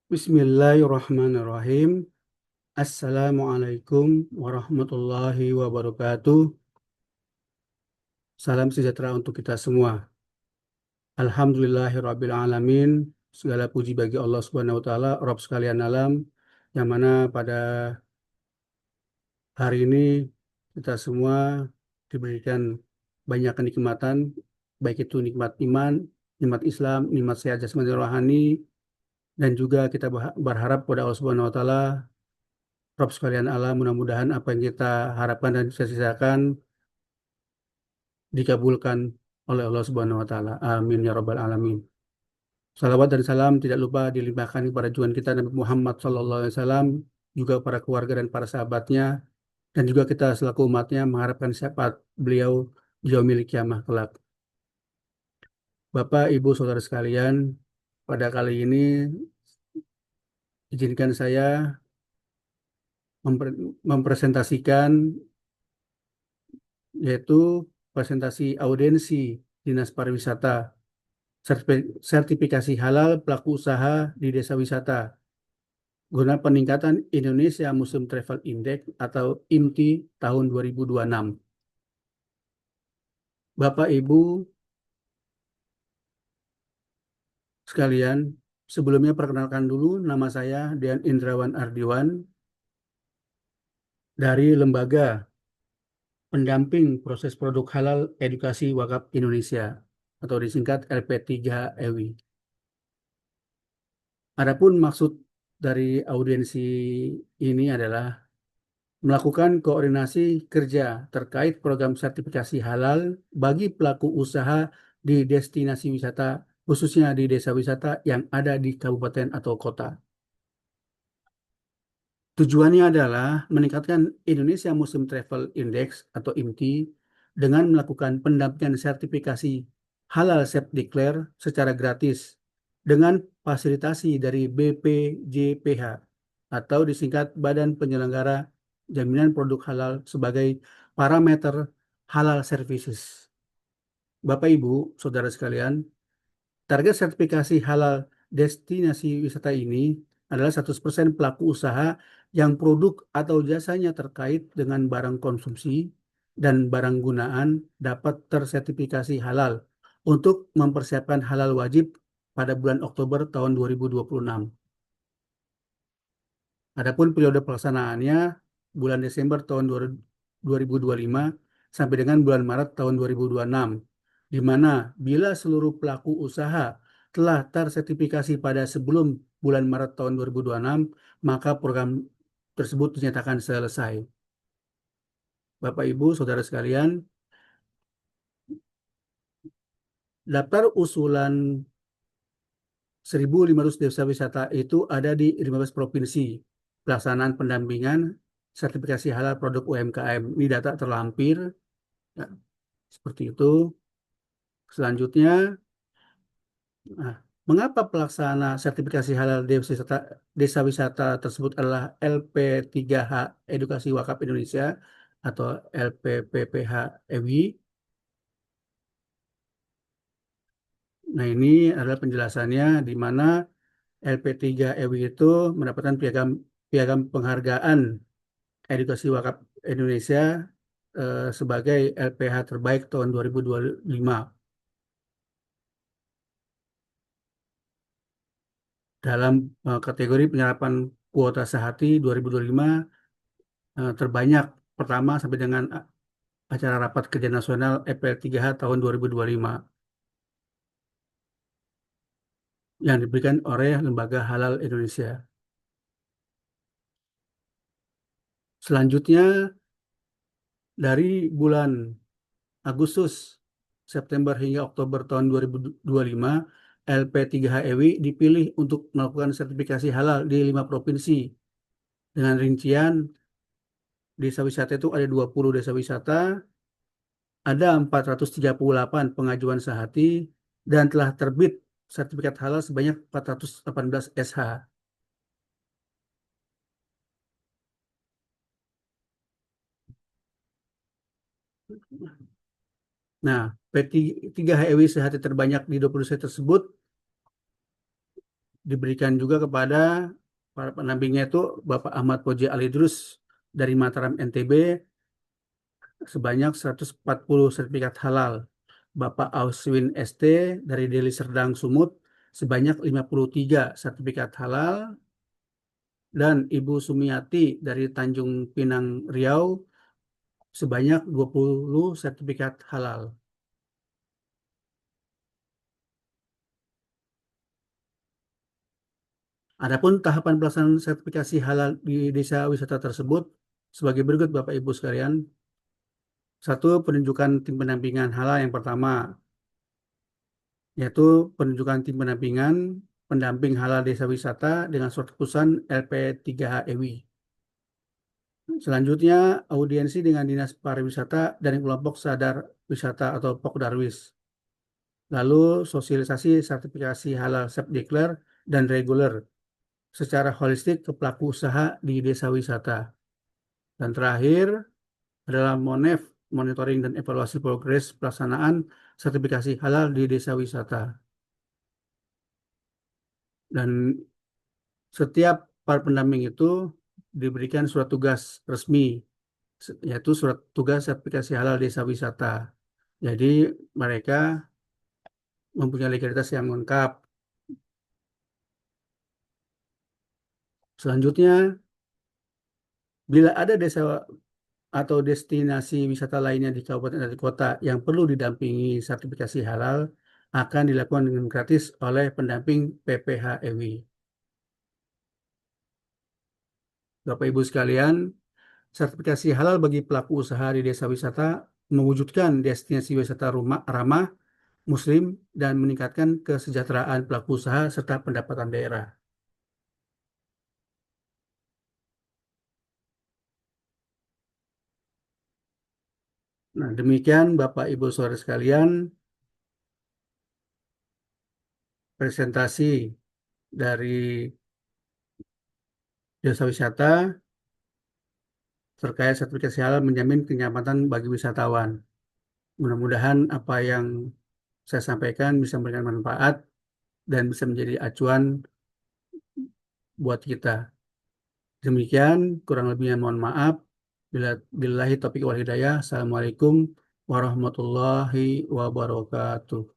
Bismillahirrahmanirrahim. Assalamualaikum warahmatullahi wabarakatuh. Salam sejahtera untuk kita semua. Alhamdulillahirabbil alamin. Segala puji bagi Allah Subhanahu wa taala, Rabb sekalian alam, yang mana pada hari ini kita semua diberikan banyak kenikmatan, baik itu nikmat iman, nikmat Islam, nikmat sehat jasmani rohani, dan juga kita berharap pada Allah Subhanahu wa taala, Rob sekalian Allah, mudah-mudahan apa yang kita harapkan dan sisa-sisakan dikabulkan oleh Allah Subhanahu wa taala. Amin ya rabbal alamin. Salawat dan salam tidak lupa dilimpahkan kepada junjungan kita Nabi Muhammad sallallahu alaihi wasallam, juga para keluarga dan para sahabatnya, dan juga kita selaku umatnya mengharapkan syafaat beliau di yaumil kiamah kelak. Bapak, Ibu, Saudara sekalian, pada kali ini izinkan saya mempresentasikan, yaitu presentasi audiensi Dinas Pariwisata sertifikasi halal pelaku usaha di desa wisata guna peningkatan Indonesia Muslim Travel Index atau IMTI tahun 2026. Bapak Ibu sekalian, sebelumnya perkenalkan dulu, nama saya Dian Indrawan Ardiwan dari Lembaga Pendamping Proses Produk Halal Edukasi Wakaf Indonesia atau disingkat LP3EWI. Adapun maksud dari audiensi ini adalah melakukan koordinasi kerja terkait program sertifikasi halal bagi pelaku usaha di destinasi wisata, khususnya di desa wisata yang ada di kabupaten atau kota. Tujuannya adalah meningkatkan Indonesia Muslim Travel Index atau IMTI dengan melakukan pendampingan sertifikasi halal Self Declare secara gratis dengan fasilitasi dari BPJPH atau disingkat Badan Penyelenggara Jaminan Produk Halal sebagai parameter halal services. Bapak, Ibu, Saudara sekalian, target sertifikasi halal destinasi wisata ini adalah 100% pelaku usaha yang produk atau jasanya terkait dengan barang konsumsi dan barang gunaan dapat tersertifikasi halal untuk mempersiapkan halal wajib pada bulan Oktober tahun 2026. Adapun periode pelaksanaannya bulan Desember tahun 2025 sampai dengan bulan Maret tahun 2026, di mana bila seluruh pelaku usaha telah tersertifikasi pada sebelum bulan Maret tahun 2026, maka program tersebut dinyatakan selesai. Bapak, Ibu, Saudara sekalian, daftar usulan 1.500 desa wisata itu ada di 15 provinsi. Pelaksanaan pendampingan sertifikasi halal produk UMKM. Ini data terlampir. Ya, seperti itu. Selanjutnya, nah, mengapa pelaksana sertifikasi halal desa wisata tersebut adalah LP3H Edukasi Wakaf Indonesia atau LPPPH EWI? Nah, ini adalah penjelasannya di mana LP3 EWI itu mendapatkan piagam piagam penghargaan Edukasi Wakaf Indonesia sebagai LPH terbaik tahun 2025 dalam kategori penyerapan kuota sehati 2025 terbanyak pertama sampai dengan acara rapat kerja nasional EPL3H tahun 2025 yang diberikan oleh Lembaga Halal Indonesia. Selanjutnya, dari bulan Agustus, September hingga Oktober tahun 2025, LP3HEWI dipilih untuk melakukan sertifikasi halal di 5 provinsi. Dengan rincian, desa wisata itu ada 20 desa wisata, ada 438 pengajuan sehati, dan telah terbit sertifikat halal sebanyak 418 SH. Nah, P3HEWI sehati terbanyak di 20 desa tersebut diberikan juga kepada para pendampingnya itu Bapak Ahmad Koji Alidrus dari Mataram NTB sebanyak 140 sertifikat halal, Bapak Auswin ST dari Deli Serdang Sumut sebanyak 53 sertifikat halal, dan Ibu Sumiati dari Tanjung Pinang Riau sebanyak 20 sertifikat halal. Adapun tahapan pelaksanaan sertifikasi halal di desa wisata tersebut sebagai berikut Bapak Ibu sekalian. Satu, penunjukan tim pendampingan halal yang pertama, yaitu penunjukan tim pendampingan pendamping halal desa wisata dengan surat keputusan LP3HEWI. Selanjutnya, audiensi dengan Dinas Pariwisata dan kelompok sadar wisata atau Pokdarwis. Lalu, sosialisasi sertifikasi halal self declare dan reguler secara holistik ke pelaku usaha di desa wisata. Dan terakhir adalah MONEF, monitoring dan evaluasi progres pelaksanaan sertifikasi halal di desa wisata. Dan setiap para pendamping itu diberikan surat tugas resmi, yaitu surat tugas sertifikasi halal desa wisata. Jadi mereka mempunyai legalitas yang lengkap. Selanjutnya, bila ada desa atau destinasi wisata lainnya di kabupaten atau kota yang perlu didampingi sertifikasi halal, akan dilakukan dengan gratis oleh pendamping PPHEWI. Bapak Ibu sekalian, sertifikasi halal bagi pelaku usaha di desa wisata mewujudkan destinasi wisata rumah ramah Muslim dan meningkatkan kesejahteraan pelaku usaha serta pendapatan daerah. Nah, demikian Bapak Ibu Saudara sekalian, presentasi dari desa wisata terkait sertifikasi halal menjamin kenyamanan bagi wisatawan. Mudah-mudahan apa yang saya sampaikan bisa memberikan manfaat dan bisa menjadi acuan buat kita. Demikian, kurang lebihnya mohon maaf. Billahi taufiq wal hidayah. Assalamualaikum warahmatullahi wabarakatuh.